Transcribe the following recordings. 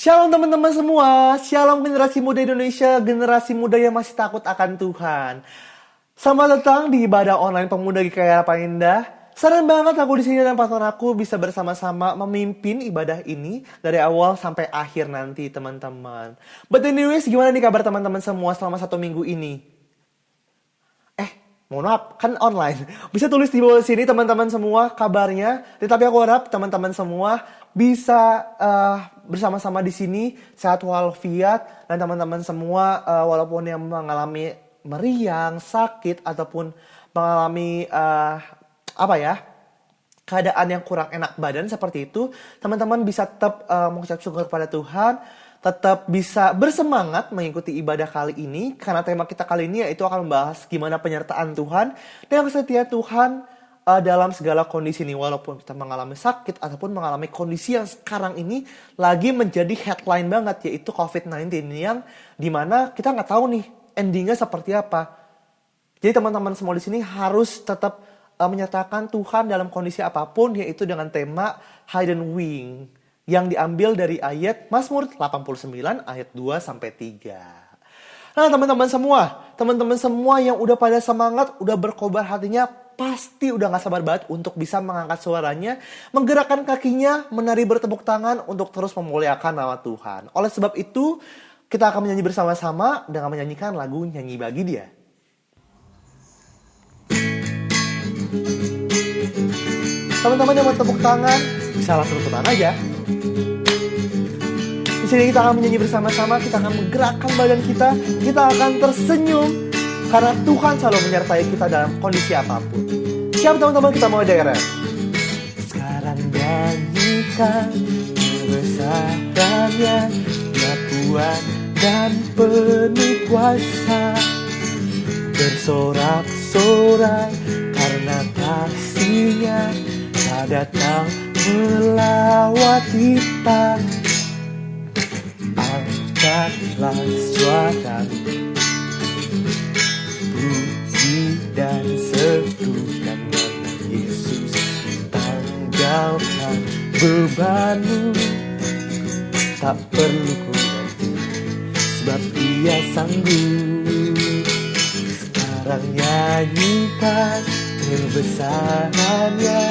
Shalom teman-teman semua, shalom generasi muda Indonesia, generasi muda yang masih takut akan Tuhan. Selamat datang di ibadah online Pemuda GKI Harapan Indah. Senang banget aku di sini dan pastor aku bisa bersama-sama memimpin ibadah ini dari awal sampai akhir nanti teman-teman. But anyways, gimana nih kabar teman-teman semua selama 1 minggu ini? Mohon maaf, kan online. Bisa tulis di bawah sini teman-teman semua kabarnya. Tetapi aku harap teman-teman semua bisa bersama-sama di sini sehat walafiat, dan teman-teman semua walaupun yang mengalami meriang, sakit ataupun mengalami keadaan yang kurang enak badan seperti itu, teman-teman bisa tetap mengucap syukur kepada Tuhan, tetap bisa bersemangat mengikuti ibadah kali ini, karena tema kita kali ini yaitu akan membahas gimana penyertaan Tuhan dan kesetiaan Tuhan dalam segala kondisi ini. Walaupun kita mengalami sakit ataupun mengalami kondisi yang sekarang ini lagi menjadi headline banget, yaitu COVID-19, yang dimana kita nggak tahu nih endingnya seperti apa. Jadi teman-teman semua di sini harus tetap menyertakan Tuhan dalam kondisi apapun, yaitu dengan tema Hidden Wing, yang diambil dari ayat Mazmur 89 ayat 2-3. Nah teman-teman semua yang udah pada semangat, udah berkobar hatinya, pasti udah gak sabar banget untuk bisa mengangkat suaranya, menggerakkan kakinya, menari bertepuk tangan untuk terus memuliakan nama Tuhan. Oleh sebab itu, kita akan menyanyi bersama-sama dengan menyanyikan lagu Nyanyi Bagi Dia. Teman-teman yang mau tepuk tangan, bisa langsung tepuk tangan aja. Di sini kita akan menyanyi bersama-sama, kita akan menggerakkan badan kita akan tersenyum karena Tuhan selalu menyertai kita dalam kondisi apapun. Siap teman-teman, kita mulai dari ref. Sekarang nyanyikan kebesarannya, Dia kuat dan penuh kuasa, bersorak-sorai karena kasih-Nya telah datang melawat kita. Angkatlah suara, puji dan serukan nama Yesus. Tanggalkan bebanmu, tak perlu khawatir, sebab Dia sanggup. Sekarang nyanyikan kebesarannya,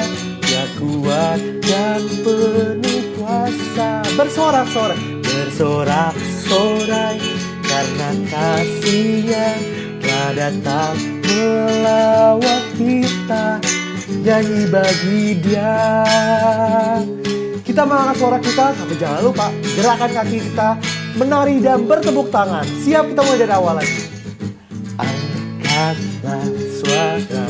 Dia kuat dan penuh kuasa, bersorak-sorai karena kasih-Nya telah datang melawat kita. Nyanyi bagi Dia. Kita mengangkat suara kita, tapi jangan lupa gerakan kaki kita, menari dan bertepuk tangan. Siap, kita mulai dari awal lagi. Angkatlah suara,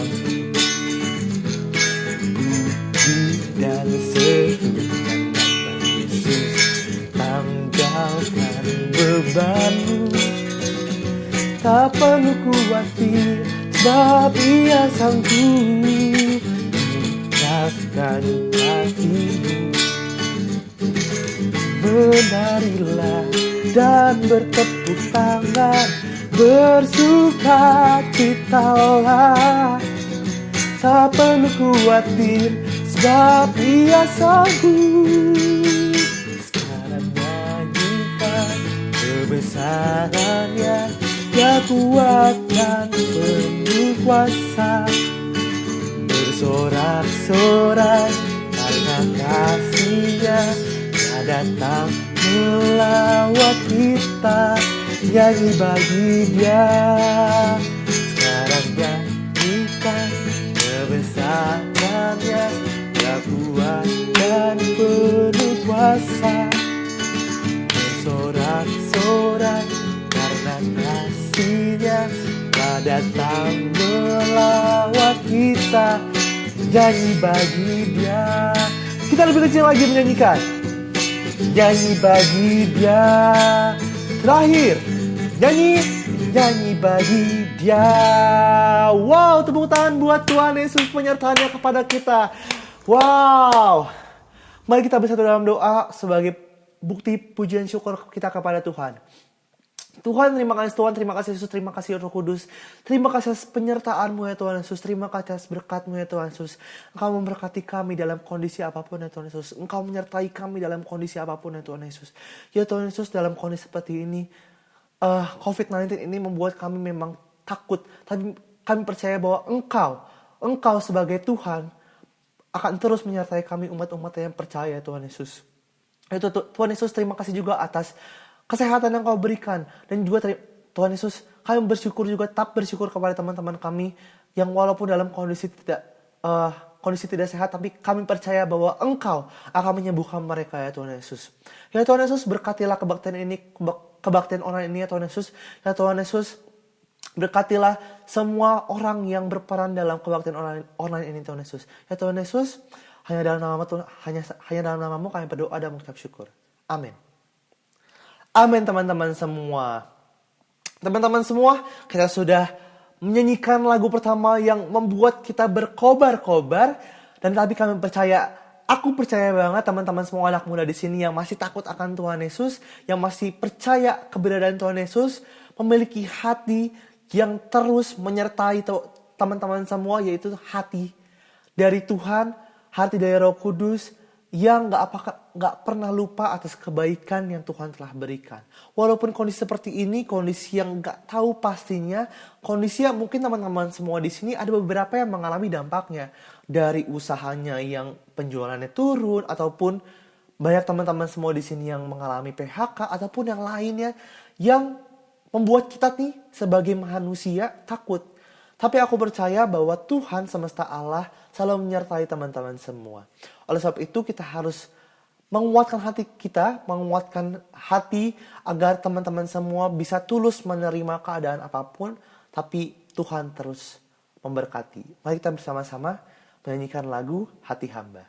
puji dan serukan nama Yesus. Tanggalkan bebanmu, tak perlu khawatir, sebab Ia sanggup. Gerakan kakimu, menarilah dan bertepuk tangan, bersukacitalah, tak perlu khawatir, sebab Ia sanggup. Sekarang nyanyikan kebesarannya, Dia kuat dan penuh kuasa, bersorak-sorai karena kasih-Nya telah datang melawat kita. Nyanyi bagi Dia. Sekarang nyanyikan kebesarannya, Dia kuat dan penuh kuasa, bersorak-sorai karena kasih-Nya telah datang melawat kita. Nyanyi bagi Dia. Kita lebih kecil lagi menyanyikan. Nyanyi bagi Dia. Terakhir, nyanyi bagi Dia. Wow, tepuk tangan buat Tuhan Yesus penyertaannya kepada kita. Wow. Mari kita bersatu dalam doa sebagai bukti pujian syukur kita kepada Tuhan. Tuhan, terima kasih Yesus, terima kasih Roh Kudus. Terima kasih atas penyertaan-Mu ya Tuhan Yesus, terima kasih atas berkat-Mu ya Tuhan Yesus. Engkau memberkati kami dalam kondisi apapun ya Tuhan Yesus. Engkau menyertai kami dalam kondisi apapun ya Tuhan Yesus. Ya Tuhan Yesus, dalam kondisi seperti ini, COVID-19 ini membuat kami memang takut. Tapi kami percaya bahwa Engkau sebagai Tuhan akan terus menyertai kami umat-umat yang percaya Tuhan Yesus. Tuhan Yesus, terima kasih juga atas kesehatan yang Kau berikan. Dan juga Tuhan Yesus, kami tetap bersyukur kepada teman-teman kami yang walaupun dalam kondisi tidak sehat, tapi kami percaya bahwa Engkau akan menyembuhkan mereka ya Tuhan Yesus. Ya Tuhan Yesus, berkatilah kebaktian online ini ya Tuhan Yesus. Ya Tuhan Yesus, berkatilah semua orang yang berperan dalam kebaktian online ini Tuhan Yesus. Ya Tuhan Yesus, hanya dalam namamu kami berdoa dan mengucap syukur. Amin. Amin teman-teman semua. Teman-teman semua, kita sudah menyanyikan lagu pertama yang membuat kita berkobar-kobar. Dan tapi aku percaya banget teman-teman semua anak muda di sini yang masih takut akan Tuhan Yesus, yang masih percaya keberadaan Tuhan Yesus, memiliki hati yang terus menyertai teman-teman semua, yaitu hati dari Tuhan, hati dari Roh Kudus, yang gak pernah lupa atas kebaikan yang Tuhan telah berikan. Walaupun kondisi seperti ini, kondisi yang gak tahu pastinya, kondisi yang mungkin teman-teman semua di sini ada beberapa yang mengalami dampaknya. Dari usahanya yang penjualannya turun, ataupun banyak teman-teman semua di sini yang mengalami PHK, ataupun yang lainnya yang membuat kita nih sebagai manusia takut. Tapi aku percaya bahwa Tuhan semesta Allah selalu menyertai teman-teman semua. Oleh sebab itu kita harus menguatkan hati agar teman-teman semua bisa tulus menerima keadaan apapun. Tapi Tuhan terus memberkati. Mari kita bersama-sama menyanyikan lagu Hati Hamba.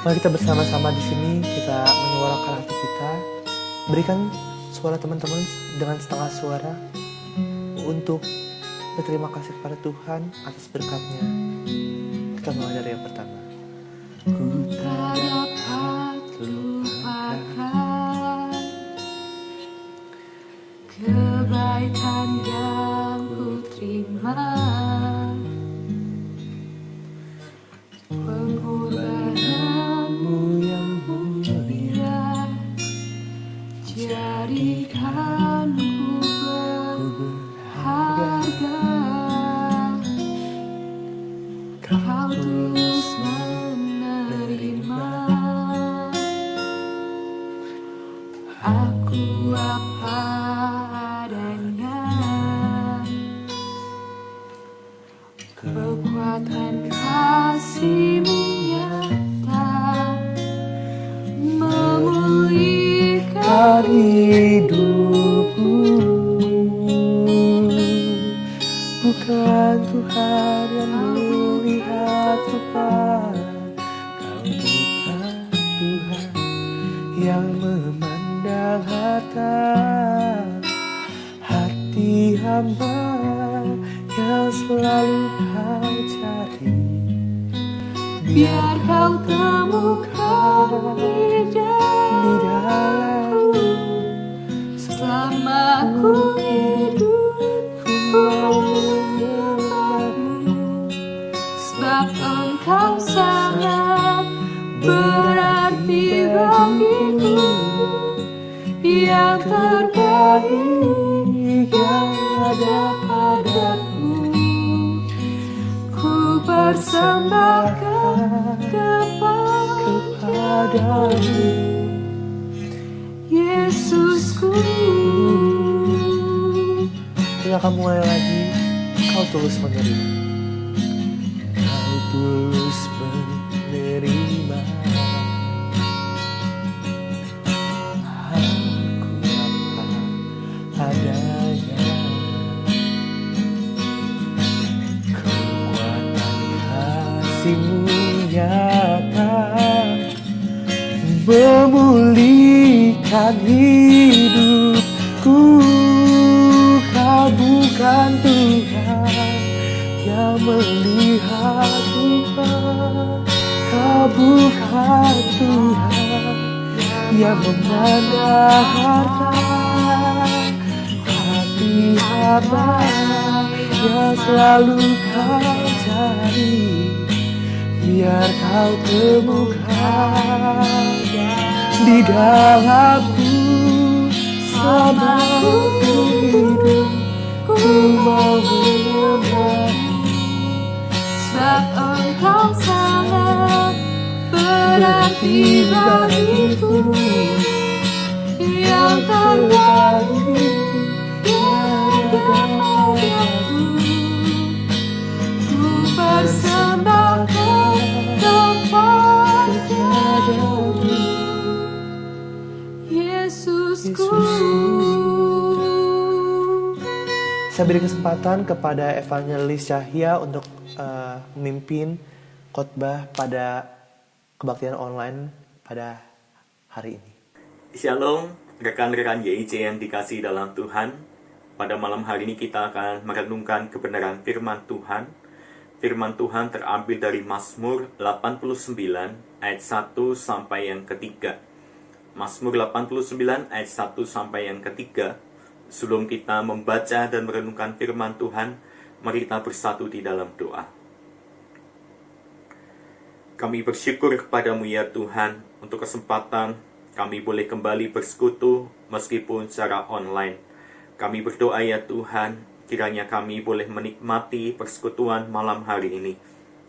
Mari kita bersama-sama di sini, kita menyuarakan hati kita. Berikan suara teman-teman dengan setengah suara untuk berterima kasih kepada Tuhan atas berkat-Nya. Kita mulai dari yang pertama. Ku tak dapat lupakan kebaikan yang ku terima, jadikanku berharga. Kau tulus menerima aku apa adanya. Kekuatan kasih-Mu nyata memulihkan hidupku. Bukan Tuhan yang melihat rupa, Kau bukan Tuhan yang memandang harta. Hati hamba yang selalu Kau cari, biar Kau temukan di dalamku. Selama ku hidup, ku mau menyembah-Mu, sebab Engkau sangat berarti bagiku. Yang terbaik yang ada padaku, ku persembahkan kepadamu, Yesusku. Kita akan mulai lagi. Kau tulus menerima, Kau tulus menerima. Aku apa adanya. Kekuatan kasih-Mu nyata memulihkan hidupku. Kau bukan Tuhan yang melihat rupa, bukan Tuhan yang memandang harta, hati hamba yang selalu kau cari, biar kau temukan di dalamku. Selama ku hidup, ku mau menyembahmu, sebab Engkau sangat berarti bagiku. Yang terbaik darahku, ku persembahkan kepadamu, Yesusku. Saya beri kesempatan kepada Evangelis Cahya untuk memimpin khotbah pada kebaktian online pada hari ini. Shalom, rekan-rekan YIC yang dikasih dalam Tuhan. Pada malam hari ini kita akan merenungkan kebenaran firman Tuhan. Firman Tuhan terambil dari Mazmur 89 ayat 1 sampai yang ketiga. Mazmur 89 ayat 1 sampai yang ketiga. Sebelum kita membaca dan merenungkan firman Tuhan, mari kita bersatu di dalam doa. Kami bersyukur kepadamu ya Tuhan, untuk kesempatan kami boleh kembali bersekutu meskipun secara online. Kami berdoa ya Tuhan, kiranya kami boleh menikmati persekutuan malam hari ini.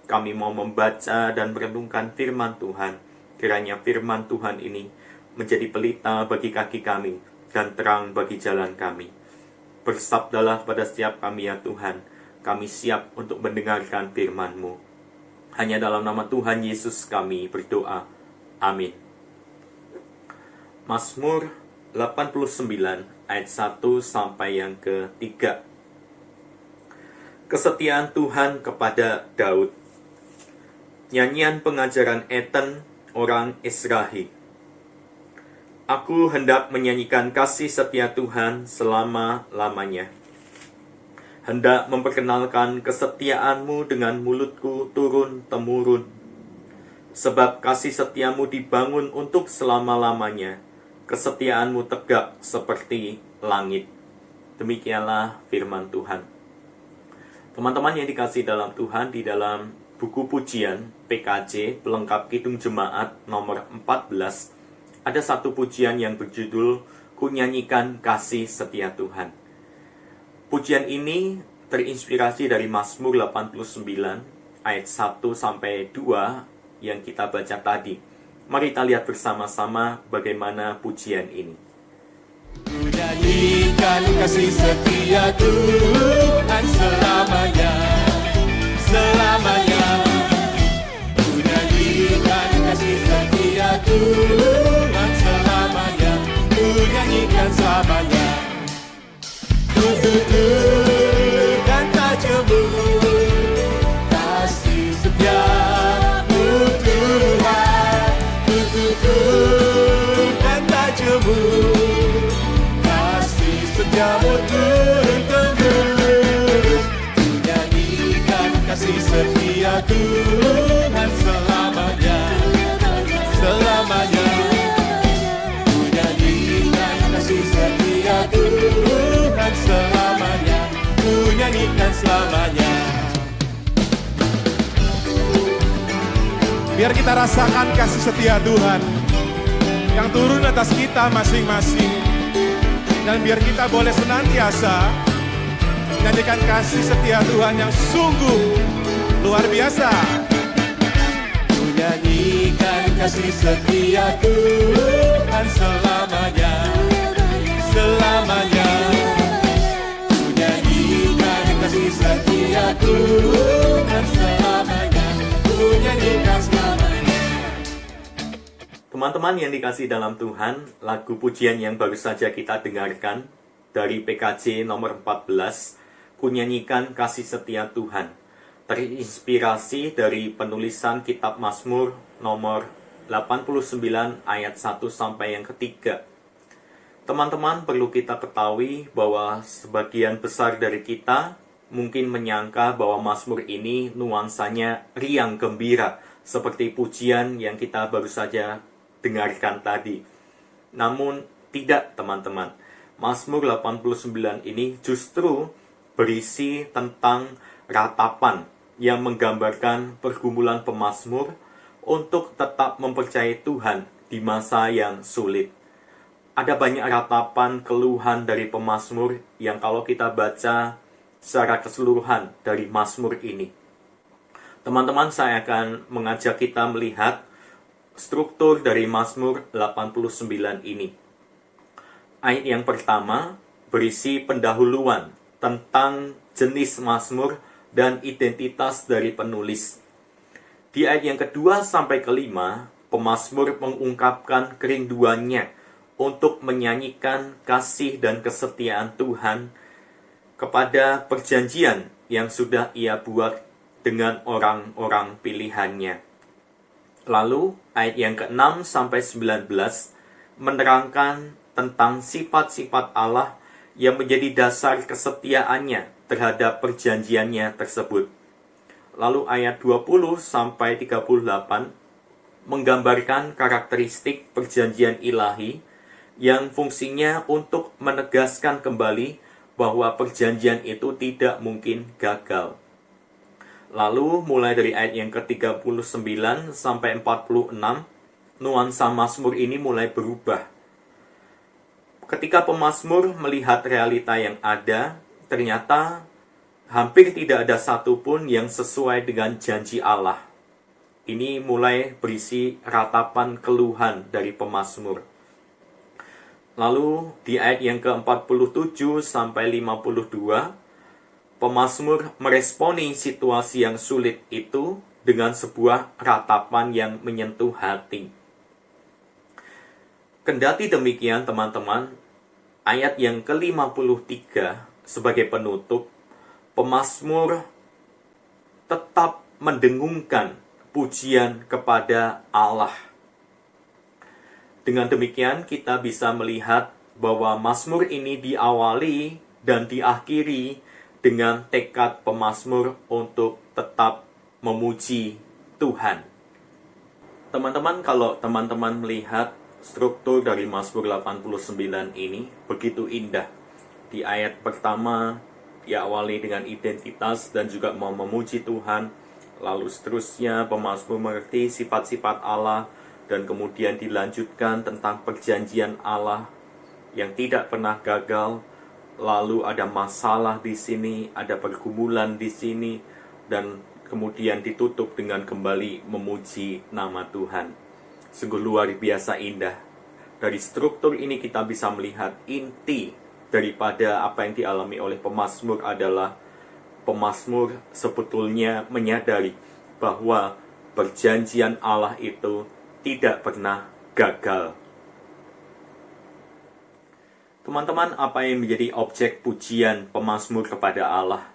Kami mau membaca dan merenungkan firman Tuhan. Kiranya firman Tuhan ini menjadi pelita bagi kaki kami dan terang bagi jalan kami. Bersabdalah pada setiap kami ya Tuhan, kami siap untuk mendengarkan firman-Mu. Hanya dalam nama Tuhan Yesus kami berdoa. Amin. Mazmur 89 ayat 1 sampai yang ketiga. Kesetiaan Tuhan kepada Daud. Nyanyian pengajaran Eten, orang Israhi. Aku hendak menyanyikan kasih setia Tuhan selama-lamanya. Hendak memperkenalkan kesetiaan-Mu dengan mulutku turun-temurun. Sebab kasih setiamu dibangun untuk selama-lamanya. Kesetiaan-Mu tegak seperti langit. Demikianlah firman Tuhan. Teman-teman yang dikasih dalam Tuhan, di dalam buku pujian PKJ, pelengkap Kidung Jemaat nomor 14, ada satu pujian yang berjudul Ku Nyanyikan Kasih Setia Tuhan. Pujian ini terinspirasi dari Mazmur 89 ayat 1 sampai 2 yang kita baca tadi. Mari kita lihat bersama-sama bagaimana pujian ini. Ku nyanyikan kasih setia Tuhan selamanya, selamanya. Ku nyanyikan kasih setia Tuhan selamanya, ku nyanyikan selamanya. Dan tak jemu kasih setiamu Tuhan, dan tak jemu kasih setiamu turun-temurun. Ku nyanyikan kasih setia Tuhan selamanya, selamanya. Ku nyanyikan kasih setia Tuhan selamanya, ku nyanyikan selamanya. Biar kita rasakan kasih setia Tuhan yang turun atas kita masing-masing. Dan biar kita boleh senantiasa menyanyikan kasih setia Tuhan yang sungguh luar biasa. Ku nyanyikan kasih setia Tuhan selamanya, selamanya. Ku nyanyikan kasih setia Tuhan selamanya, ku nyanyikan selamanya. Teman-teman yang dikasih dalam Tuhan, lagu pujian yang baru saja kita dengarkan dari PKJ nomor 14, Ku Nyanyikan Kasih Setia Tuhan, terinspirasi dari penulisan kitab Mazmur nomor 89 ayat 1 sampai yang ketiga. Teman-teman perlu kita ketahui bahwa sebagian besar dari kita mungkin menyangka bahwa Mazmur ini nuansanya riang gembira, seperti pujian yang kita baru saja dengarkan tadi. Namun tidak, teman-teman. Mazmur 89 ini justru berisi tentang ratapan yang menggambarkan pergumulan pemazmur untuk tetap mempercayai Tuhan di masa yang sulit. Ada banyak ratapan keluhan dari pemazmur yang kalau kita baca secara keseluruhan dari mazmur ini. Teman-teman, saya akan mengajak kita melihat struktur dari Mazmur 89 ini. Ayat yang pertama berisi pendahuluan tentang jenis mazmur dan identitas dari penulis. Di ayat yang kedua sampai kelima, pemazmur mengungkapkan kerinduannya untuk menyanyikan kasih dan kesetiaan Tuhan kepada perjanjian yang sudah ia buat dengan orang-orang pilihannya. Lalu, ayat yang ke-6 sampai 19 menerangkan tentang sifat-sifat Allah yang menjadi dasar kesetiaannya terhadap perjanjiannya tersebut. Lalu ayat 20 sampai 38 menggambarkan karakteristik perjanjian ilahi yang fungsinya untuk menegaskan kembali bahwa perjanjian itu tidak mungkin gagal. Lalu mulai dari ayat yang ke-39 sampai 46, nuansa mazmur ini mulai berubah. Ketika pemazmur melihat realita yang ada, ternyata hampir tidak ada satupun yang sesuai dengan janji Allah. Ini mulai berisi ratapan keluhan dari pemazmur. Lalu di ayat yang ke-47 sampai 52, pemazmur meresponi situasi yang sulit itu dengan sebuah ratapan yang menyentuh hati. Kendati demikian, teman-teman, ayat yang ke-53 sebagai penutup, pemazmur tetap mendengungkan pujian kepada Allah. Dengan demikian, kita bisa melihat bahwa mazmur ini diawali dan diakhiri dengan tekad pemazmur untuk tetap memuji Tuhan. Teman-teman, kalau teman-teman melihat struktur dari Mazmur 89 ini begitu indah. Di ayat pertama, diawali dengan identitas dan juga mau memuji Tuhan. Lalu seterusnya, pemazmur mengerti sifat-sifat Allah, dan kemudian dilanjutkan tentang perjanjian Allah yang tidak pernah gagal. Lalu ada masalah di sini, ada pergumulan di sini, dan kemudian ditutup dengan kembali memuji nama Tuhan. Sungguh luar biasa indah. Dari struktur ini kita bisa melihat inti daripada apa yang dialami oleh pemazmur adalah pemazmur sebetulnya menyadari bahwa perjanjian Allah itu tidak pernah gagal. Teman-teman, apa yang menjadi objek pujian pemazmur kepada Allah?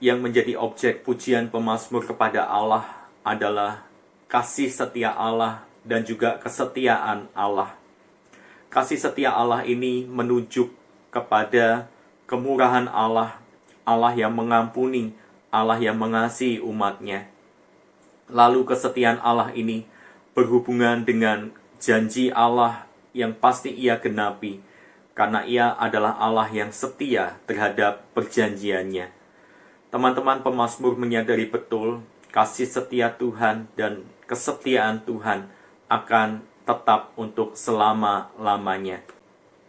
Yang menjadi objek pujian pemazmur kepada Allah adalah kasih setia Allah dan juga kesetiaan Allah. Kasih setia Allah ini menunjuk kepada kemurahan Allah, Allah yang mengampuni, Allah yang mengasihi umatnya. Lalu kesetiaan Allah ini berhubungan dengan janji Allah yang pasti ia genapi, karena ia adalah Allah yang setia terhadap perjanjiannya. Teman-teman, pemazmur menyadari betul kasih setia Tuhan dan kesetiaan Tuhan akan tetap untuk selama-lamanya.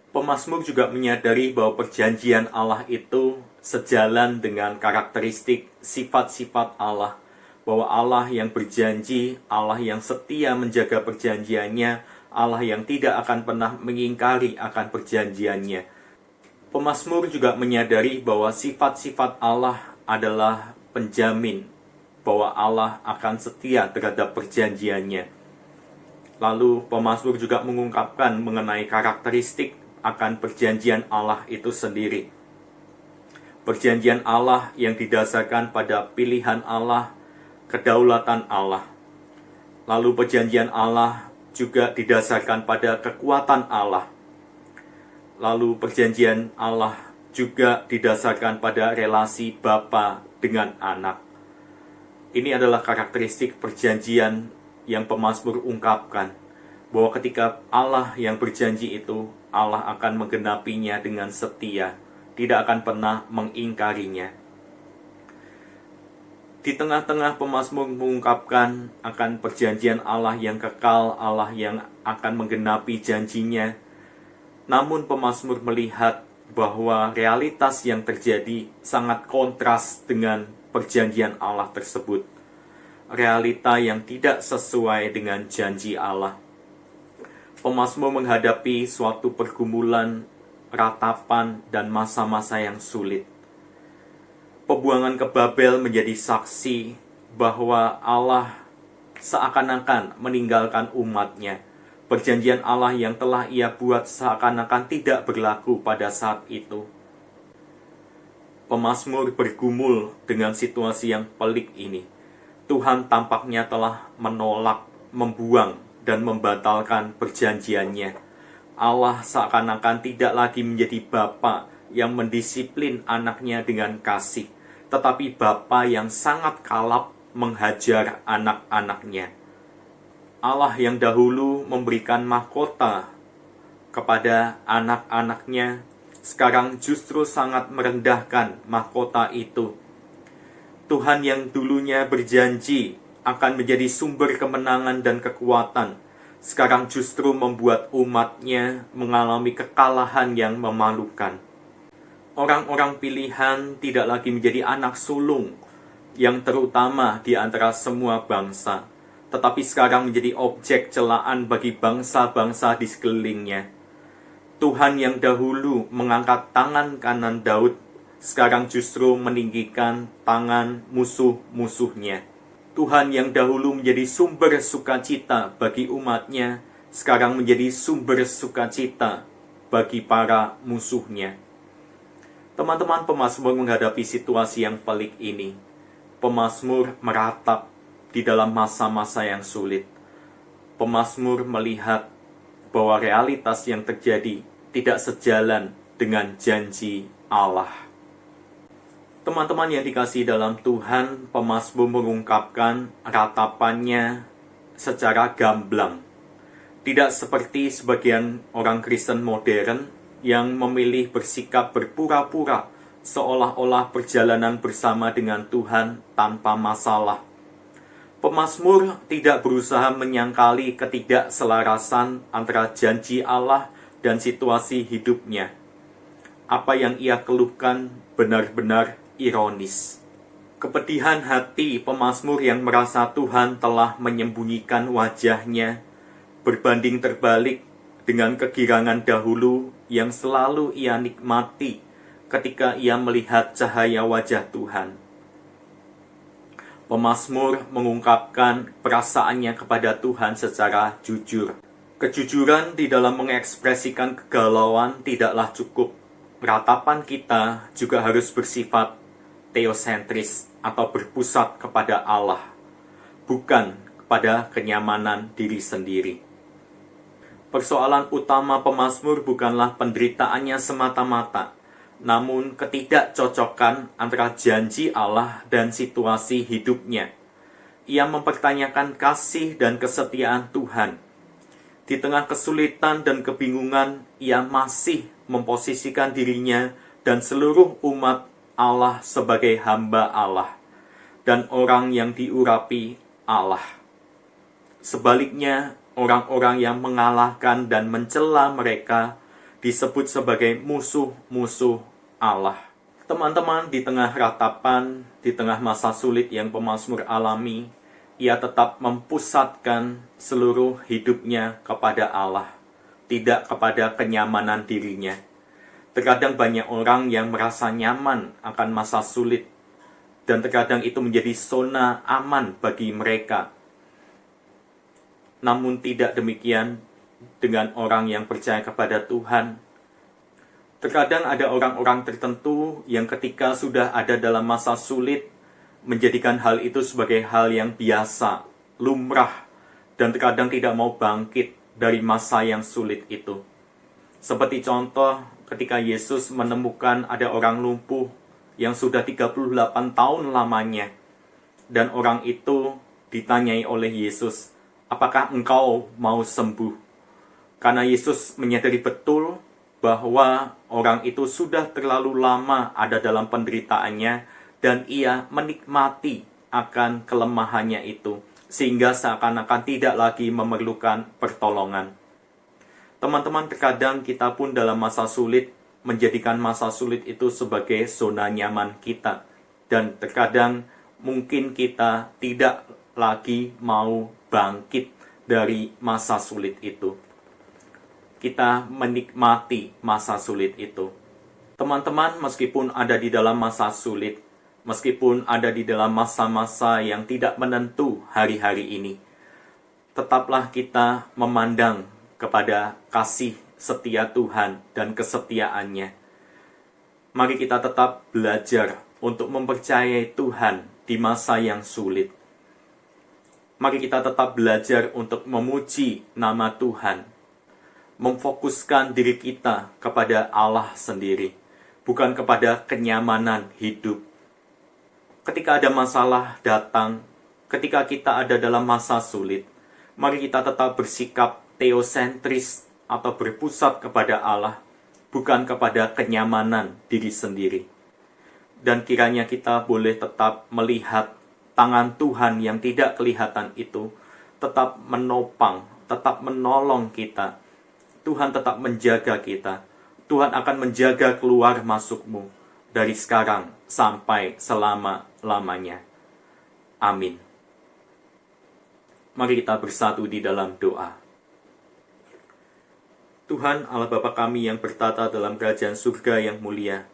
Pemazmur juga menyadari bahwa perjanjian Allah itu sejalan dengan karakteristik sifat-sifat Allah, bahwa Allah yang berjanji, Allah yang setia menjaga perjanjiannya, Allah yang tidak akan pernah mengingkari akan perjanjiannya. Pemazmur juga menyadari bahwa sifat-sifat Allah adalah penjamin bahwa Allah akan setia terhadap perjanjiannya. Lalu pemazmur juga mengungkapkan mengenai karakteristik akan perjanjian Allah itu sendiri. Perjanjian Allah yang didasarkan pada pilihan Allah, kedaulatan Allah. Lalu perjanjian Allah juga didasarkan pada kekuatan Allah. Lalu perjanjian Allah juga didasarkan pada relasi bapa dengan anak. Ini adalah karakteristik perjanjian yang pemazmur ungkapkan, bahwa ketika Allah yang berjanji itu, Allah akan menggenapinya dengan setia, tidak akan pernah mengingkarinya. Di tengah-tengah pemazmur mengungkapkan akan perjanjian Allah yang kekal, Allah yang akan menggenapi janjinya. Namun pemazmur melihat bahwa realitas yang terjadi sangat kontras dengan perjanjian Allah tersebut. Realita yang tidak sesuai dengan janji Allah. Pemazmur menghadapi suatu pergumulan, ratapan, dan masa-masa yang sulit. Pembuangan ke Babel menjadi saksi bahwa Allah seakan-akan meninggalkan umatnya. Perjanjian Allah yang telah ia buat seakan-akan tidak berlaku pada saat itu. Pemazmur bergumul dengan situasi yang pelik ini. Tuhan tampaknya telah menolak, membuang, dan membatalkan perjanjiannya. Allah seakan-akan tidak lagi menjadi Bapa yang mendisiplin anaknya dengan kasih, tetapi Bapa yang sangat kalap menghajar anak-anaknya. Allah yang dahulu memberikan mahkota kepada anak-anaknya, sekarang justru sangat merendahkan mahkota itu. Tuhan yang dulunya berjanji akan menjadi sumber kemenangan dan kekuatan, sekarang justru membuat umatnya mengalami kekalahan yang memalukan. Orang-orang pilihan tidak lagi menjadi anak sulung yang terutama di antara semua bangsa, tetapi sekarang menjadi objek celaan bagi bangsa-bangsa di sekelilingnya. Tuhan yang dahulu mengangkat tangan kanan Daud, sekarang justru meninggikan tangan musuh-musuhnya. Tuhan yang dahulu menjadi sumber sukacita bagi umatnya, sekarang menjadi sumber sukacita bagi para musuhnya. Teman-teman pemazmur menghadapi situasi yang pelik ini. Pemazmur meratap di dalam masa-masa yang sulit. Pemazmur melihat bahwa realitas yang terjadi tidak sejalan dengan janji Allah. Teman-teman yang dikasihi dalam Tuhan, pemazmur mengungkapkan ratapannya secara gamblang. Tidak seperti sebagian orang Kristen modern yang memilih bersikap berpura-pura seolah-olah perjalanan bersama dengan Tuhan tanpa masalah. Pemazmur tidak berusaha menyangkali ketidakselarasan antara janji Allah dan situasi hidupnya. Apa yang ia keluhkan benar-benar ironis. Kepedihan hati pemazmur yang merasa Tuhan telah menyembunyikan wajahnya berbanding terbalik dengan kegirangan dahulu yang selalu ia nikmati ketika ia melihat cahaya wajah Tuhan. Pemazmur mengungkapkan perasaannya kepada Tuhan secara jujur. Kejujuran di dalam mengekspresikan kegalauan tidaklah cukup. Ratapan kita juga harus bersifat teosentris atau berpusat kepada Allah, bukan kepada kenyamanan diri sendiri. Persoalan utama pemazmur bukanlah penderitaannya semata-mata, namun ketidakcocokan antara janji Allah dan situasi hidupnya. Ia mempertanyakan kasih dan kesetiaan Tuhan. Di tengah kesulitan dan kebingungan, ia masih memposisikan dirinya dan seluruh umat Allah sebagai hamba Allah dan orang yang diurapi Allah. Sebaliknya, orang-orang yang mengalahkan dan mencela mereka disebut sebagai musuh-musuh Allah. Teman-teman, di tengah ratapan, di tengah masa sulit yang pemazmur alami, ia tetap mempusatkan seluruh hidupnya kepada Allah, tidak kepada kenyamanan dirinya. Terkadang banyak orang yang merasa nyaman akan masa sulit, dan terkadang itu menjadi zona aman bagi mereka. Namun tidak demikian dengan orang yang percaya kepada Tuhan. Terkadang ada orang-orang tertentu yang ketika sudah ada dalam masa sulit, menjadikan hal itu sebagai hal yang biasa, lumrah, dan terkadang tidak mau bangkit dari masa yang sulit itu. Seperti contoh, ketika Yesus menemukan ada orang lumpuh yang sudah 38 tahun lamanya. dan orang itu ditanyai oleh Yesus, apakah engkau mau sembuh? Karena Yesus menyadari betul bahwa orang itu sudah terlalu lama ada dalam penderitaannya dan ia menikmati akan kelemahannya itu, sehingga seakan-akan tidak lagi memerlukan pertolongan. Teman-teman, terkadang kita pun dalam masa sulit menjadikan masa sulit itu sebagai zona nyaman kita. Dan terkadang mungkin kita tidak lagi mau bangkit dari masa sulit itu. Kita menikmati masa sulit itu. Teman-teman, meskipun ada di dalam masa sulit, meskipun ada di dalam masa-masa yang tidak menentu hari-hari ini, tetaplah kita memandang kepada kasih setia Tuhan dan kesetiaannya. Mari kita tetap belajar untuk mempercayai Tuhan di masa yang sulit. Mari kita tetap belajar untuk memuji nama Tuhan, memfokuskan diri kita kepada Allah sendiri, bukan kepada kenyamanan hidup. Ketika ada masalah datang, ketika kita ada dalam masa sulit, mari kita tetap bersikap teosentris atau berpusat kepada Allah, bukan kepada kenyamanan diri sendiri. Dan kiranya kita boleh tetap melihat tangan Tuhan yang tidak kelihatan itu, tetap menopang, tetap menolong kita. Tuhan tetap menjaga kita. Tuhan akan menjaga keluar masukmu dari sekarang sampai selama-lamanya. Amin. Mari kita bersatu di dalam doa. Tuhan Allah Bapa kami yang bertata dalam kerajaan surga yang mulia,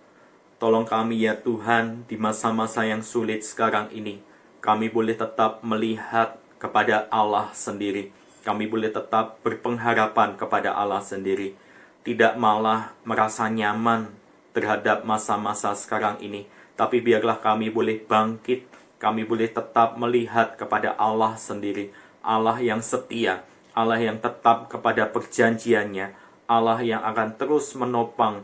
tolong kami ya Tuhan di masa-masa yang sulit sekarang ini, kami boleh tetap melihat kepada Allah sendiri. Kami boleh tetap berpengharapan kepada Allah sendiri. Tidak malah merasa nyaman terhadap masa-masa sekarang ini. Tapi biarlah kami boleh bangkit. Kami boleh tetap melihat kepada Allah sendiri. Allah yang setia. Allah yang tetap kepada perjanjiannya. Allah yang akan terus menopang.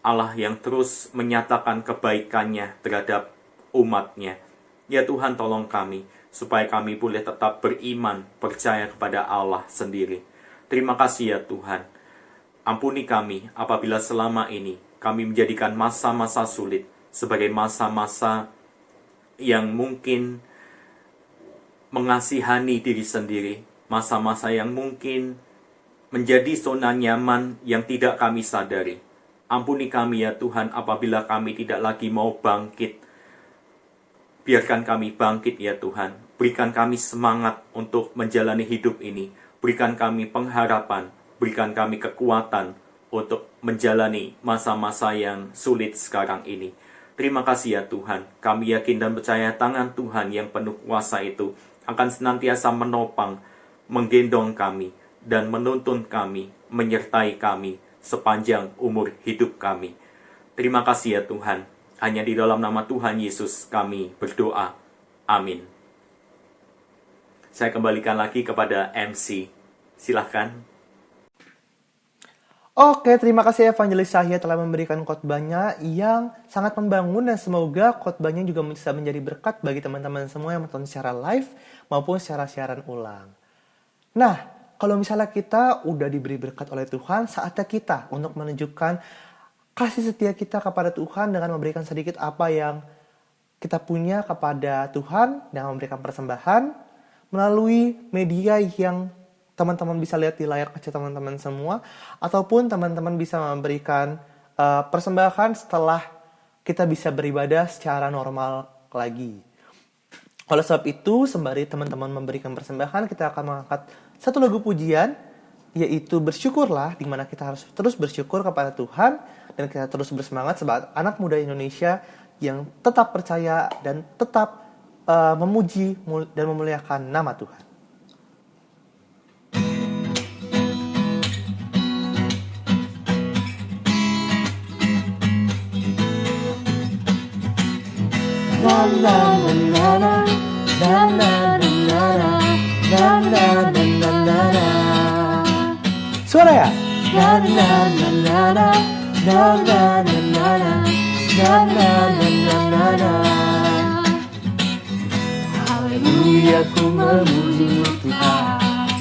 Allah yang terus menyatakan kebaikannya terhadap umatnya. Ya Tuhan, tolong kami supaya kami boleh tetap beriman, percaya kepada Allah sendiri. Terima kasih ya Tuhan. Ampuni kami apabila selama ini kami menjadikan masa-masa sulit sebagai masa-masa yang mungkin mengasihani diri sendiri. Masa-masa yang mungkin menjadi zona nyaman yang tidak kami sadari. Ampuni kami ya Tuhan apabila kami tidak lagi mau bangkit. Biarkan kami bangkit ya Tuhan. Berikan kami semangat untuk menjalani hidup ini. Berikan kami pengharapan. Berikan kami kekuatan untuk menjalani masa-masa yang sulit sekarang ini. Terima kasih ya Tuhan. Kami yakin dan percaya tangan Tuhan yang penuh kuasa itu akan senantiasa menopang, menggendong kami, dan menuntun kami, menyertai kami sepanjang umur hidup kami. Terima kasih ya Tuhan. Hanya di dalam nama Tuhan Yesus kami berdoa. Amin. Saya kembalikan lagi kepada MC. Silahkan. Oke, terima kasih Evangelis Sahya telah memberikan khotbahnya yang sangat membangun dan semoga khotbahnya juga bisa menjadi berkat bagi teman-teman semua yang menonton secara live maupun secara siaran ulang. Nah, kalau misalnya kita udah diberi berkat oleh Tuhan, saatnya kita untuk menunjukkan kasih setia kita kepada Tuhan dengan memberikan sedikit apa yang kita punya kepada Tuhan dengan memberikan persembahan melalui media yang teman-teman bisa lihat di layar kaca teman-teman semua, ataupun teman-teman bisa memberikan persembahan setelah kita bisa beribadah secara normal lagi. Oleh sebab itu, sembari teman-teman memberikan persembahan, kita akan mengangkat satu lagu pujian, yaitu Bersyukurlah, di mana kita harus terus bersyukur kepada Tuhan, dan kita terus bersemangat sebagai anak muda Indonesia yang tetap percaya dan tetap memuji dan memuliakan nama Tuhan. La la la la la la la la la la la la. Suara ya? La la la la la la la la la la la la la la la. Haleluya, ku memuji-Mu Tuhan,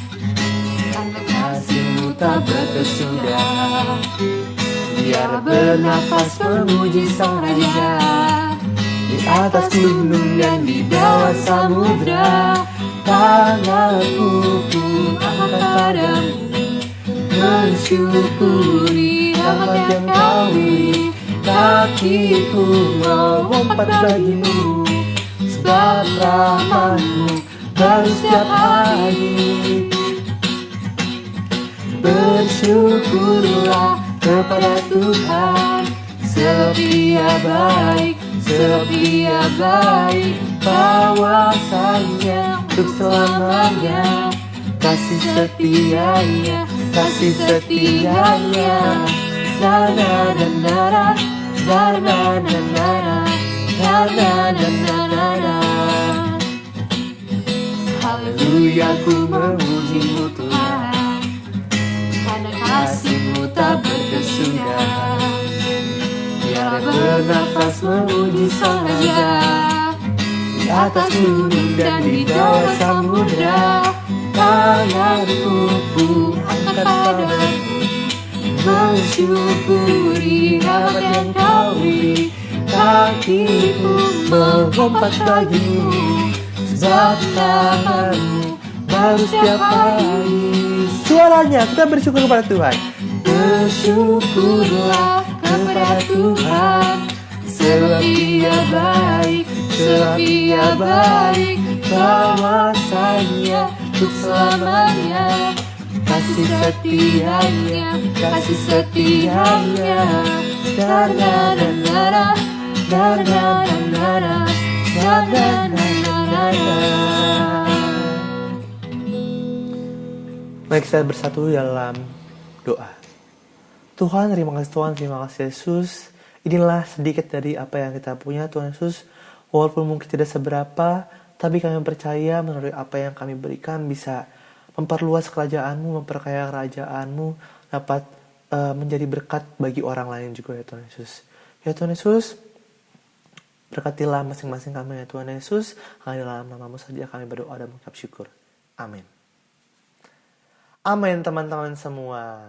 karena kasih-Mu tak berkesudahan. Biar bernafas memuji Sang Raja, di atas gunung dan di bawah samudra. Tanganku pun angkat padamu, mensyukuri rahmat yang Kau beri. Kakiku melompat bagimu, sebab rahmat-Mu baru setiap hari. Bersyukurlah kepada Tuhan, sebab Dia baik, sebab Dia baik. Bahwasanya untuk selamanya, kasih setianya, kasih setianya. Na na na na na na na na na na na na na. Haleluya, ku memuji-Mu Tuhan, karena kasih-Mu tak berkesudahan. Biar bernafas memuji Sang Raja, di atas gunung dan di bawah samudra. Tanganku pun angkat padamu, mensyukuri rahmat yang Kau beri. Kakiku melompat bagimu, sebab tangan-Mu baru setiap hari. Suaranya kita bersyukur kepada Tuhan. Bersyukurlah kepada Tuhan, sebab Dia baik, sebab Dia baik. Bahwasanya untuk selamanya, kasih setianya, kasih setianya. Na na na na na na na na na na na na na. Mari kita bersatu dalam doa. Tuhan, terima kasih Yesus. Inilah sedikit dari apa yang kita punya Tuhan Yesus. Walaupun mungkin tidak seberapa, tapi kami percaya melalui apa yang kami berikan bisa memperluas kerajaan-Mu, memperkaya kerajaan-Mu, dapat menjadi berkat bagi orang lain juga ya Tuhan Yesus. Ya Tuhan Yesus, berkatilah masing-masing kami ya Tuhan Yesus. Hanya dalam nama-Mu saja kami berdoa dan mengucap syukur. Amin. Amin teman-teman semua.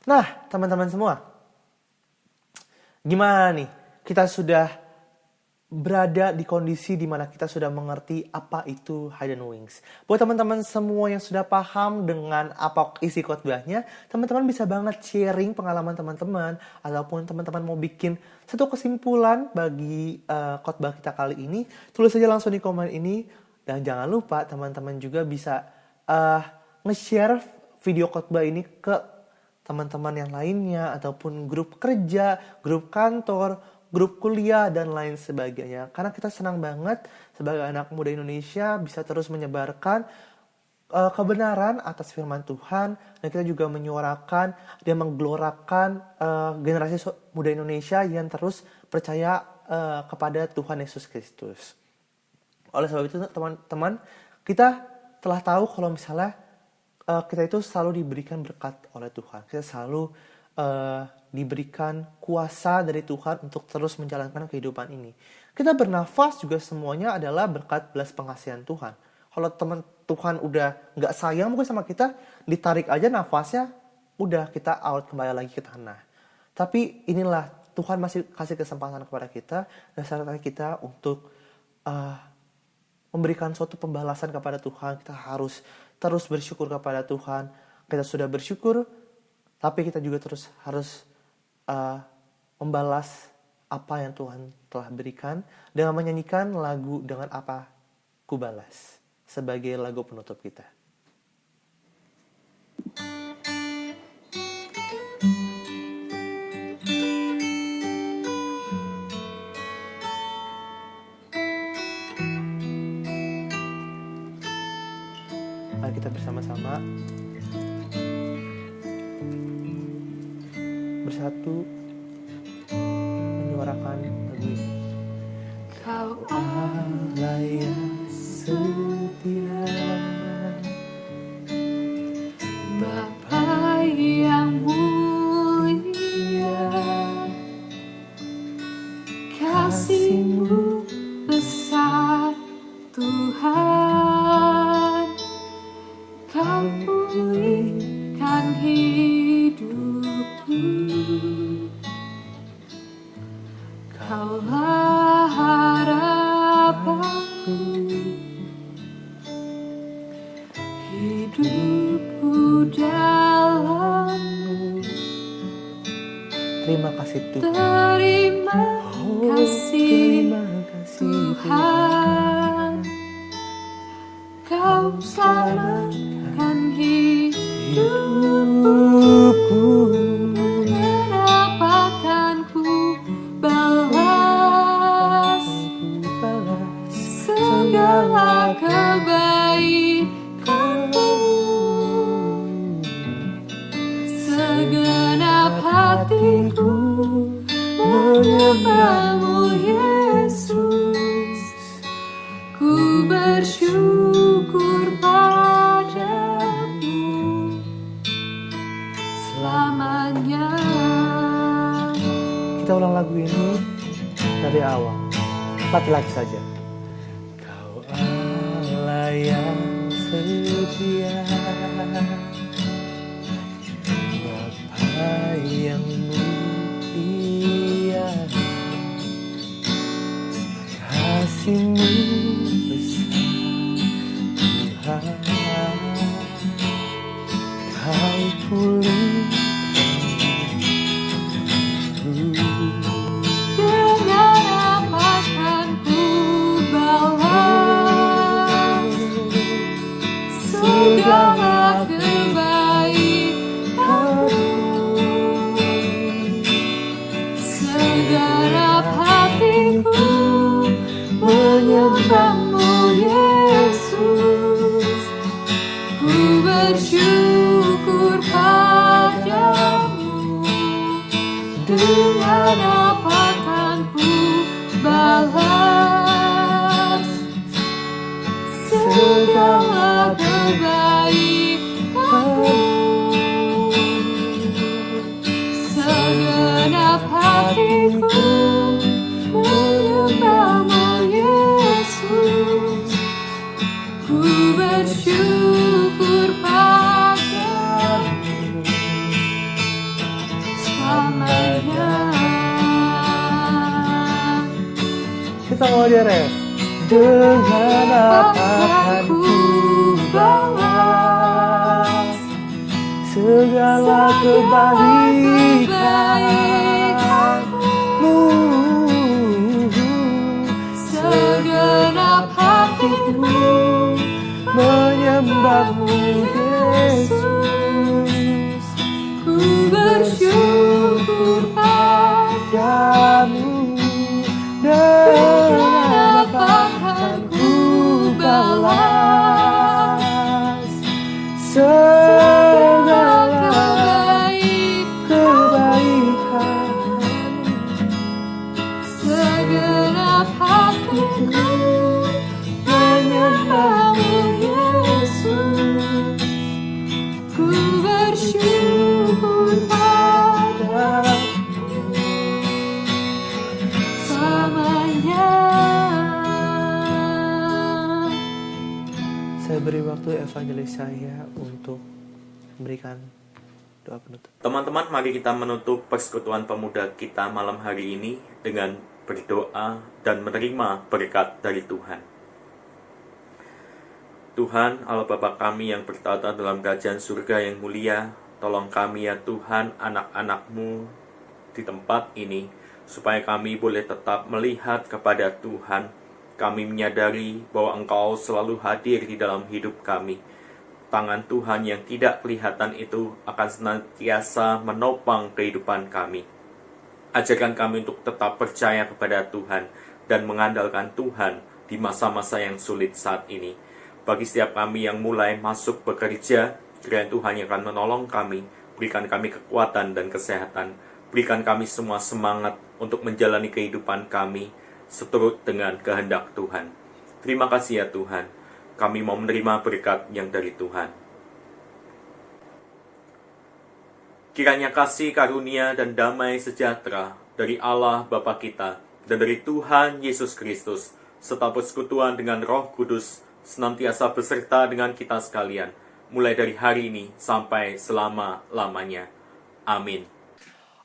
Nah teman-teman semua, gimana nih? Kita sudah berada di kondisi di mana kita sudah mengerti apa itu Hidden Wings. Buat teman-teman semua yang sudah paham dengan apa isi khotbahnya, teman-teman bisa banget sharing pengalaman teman-teman, ataupun teman-teman mau bikin satu kesimpulan bagi khotbah kita kali ini, tulis saja langsung di komen ini. Dan jangan lupa teman-teman juga bisa nge-share video khotbah ini ke teman-teman yang lainnya, ataupun grup kerja, grup kantor, grup kuliah, dan lain sebagainya. Karena kita senang banget sebagai anak muda Indonesia bisa terus menyebarkan kebenaran atas firman Tuhan. Dan kita juga menyuarakan dan menggelorakan generasi muda Indonesia yang terus percaya kepada Tuhan Yesus Kristus. Oleh sebab itu teman-teman, kita telah tahu kalau misalnya kita itu selalu diberikan berkat oleh Tuhan. Kita selalu diberikan kuasa dari Tuhan untuk terus menjalankan kehidupan ini. Kita bernafas juga semuanya adalah berkat belas pengasihan Tuhan. Kalau teman Tuhan udah gak sayang mungkin sama kita, ditarik aja nafasnya, udah kita out kembali lagi ke tanah. Tapi inilah Tuhan masih kasih kesempatan kepada kita, dan saatnya kita untuk memberikan suatu pembalasan kepada Tuhan. Kita harus terus bersyukur kepada Tuhan. Kita sudah bersyukur, tapi kita juga terus harus membalas apa yang Tuhan telah berikan dengan menyanyikan lagu Dengan Apa Ku Balas sebagai lagu penutup kita. Mari kita bersama-sama bersatu menyuarakan lagu ini. Kau Allah yang setia, Bapa yang mulia, kasih-Mu besar Tuhan. Terima kasih Tuhan. Terima kasih Terima kasih Tuhan, Kau selamatkan hidupku. Dengan apa akan ku balas segala kebaikanmu? Segenap hatiku menyembahmu Yesus. Ku bersyukur padamu selamanya. Kita ulang lagu ini dari awal. Laki-laki saja. Kau Allah yang setia, Bapa yang mulia, kasih-Mu besar Tuhan. Kau pulihkanku. Dengan apa akan ku balas segala kebaikanmu? Segenap hatiku menyembahmu Yesus. Ku bersyukur padamu. Dengan apa akan ku balas segala kebaikanmu? Segenap hatiku menyembahmu Yesus. Ku bersyukur padamu selamanya. Kita mau di ref. Dengan apa akan ku balas segala kebaikanmu? Segenap hatiku Menyembahmu Yesus. ku bersyukur Padamu dengan dengan apa akan ku balas segala kebaikan. segenap hatiku menyembahmu Yesus. Ku bersyukur padamu selamanya. Saya beri waktu evangelis saya untuk memberikan doa penutup. Teman-teman, mari kita menutup persekutuan pemuda kita malam hari ini dengan berdoa dan menerima berkat dari Tuhan. Tuhan, Allah Bapa kami yang bertata dalam kerajaan surga yang mulia, tolong kami ya Tuhan, anak-anak-Mu di tempat ini, supaya kami boleh tetap melihat kepada Tuhan. Kami menyadari bahwa Engkau selalu hadir di dalam hidup kami. Tangan Tuhan yang tidak kelihatan itu akan senantiasa menopang kehidupan kami. Ajarkan kami untuk tetap percaya kepada Tuhan dan mengandalkan Tuhan di masa-masa yang sulit saat ini. Bagi setiap kami yang mulai masuk bekerja, kiranya Tuhan yang akan menolong kami, berikan kami kekuatan dan kesehatan, berikan kami semua semangat untuk menjalani kehidupan kami seturut dengan kehendak Tuhan. Terima kasih ya Tuhan, kami mau menerima berkat yang dari Tuhan. Kiranya kasih karunia dan damai sejahtera dari Allah Bapa kita dan dari Tuhan Yesus Kristus, serta persekutuan dengan Roh Kudus, senantiasa beserta dengan kita sekalian, mulai dari hari ini sampai selama-lamanya. Amin.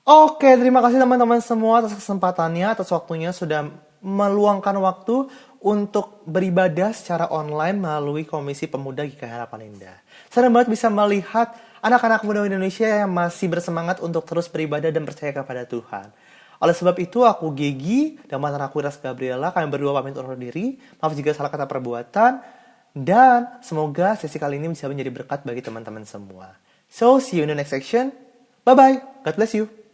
Oke, terima kasih teman-teman semua atas kesempatannya, atas waktunya sudah meluangkan waktu untuk beribadah secara online melalui Komisi Pemuda GKI Harapan Indah. Senang banget bisa melihat anak-anak muda Indonesia yang masih bersemangat untuk terus beribadah dan percaya kepada Tuhan. Oleh sebab itu, aku Gigi dan mantan aku Ras Gabriela, kami berdua pamit undur diri. Maaf jika salah kata perbuatan. Dan semoga sesi kali ini bisa menjadi berkat bagi teman-teman semua. So, see you in the next section. Bye-bye. God bless you.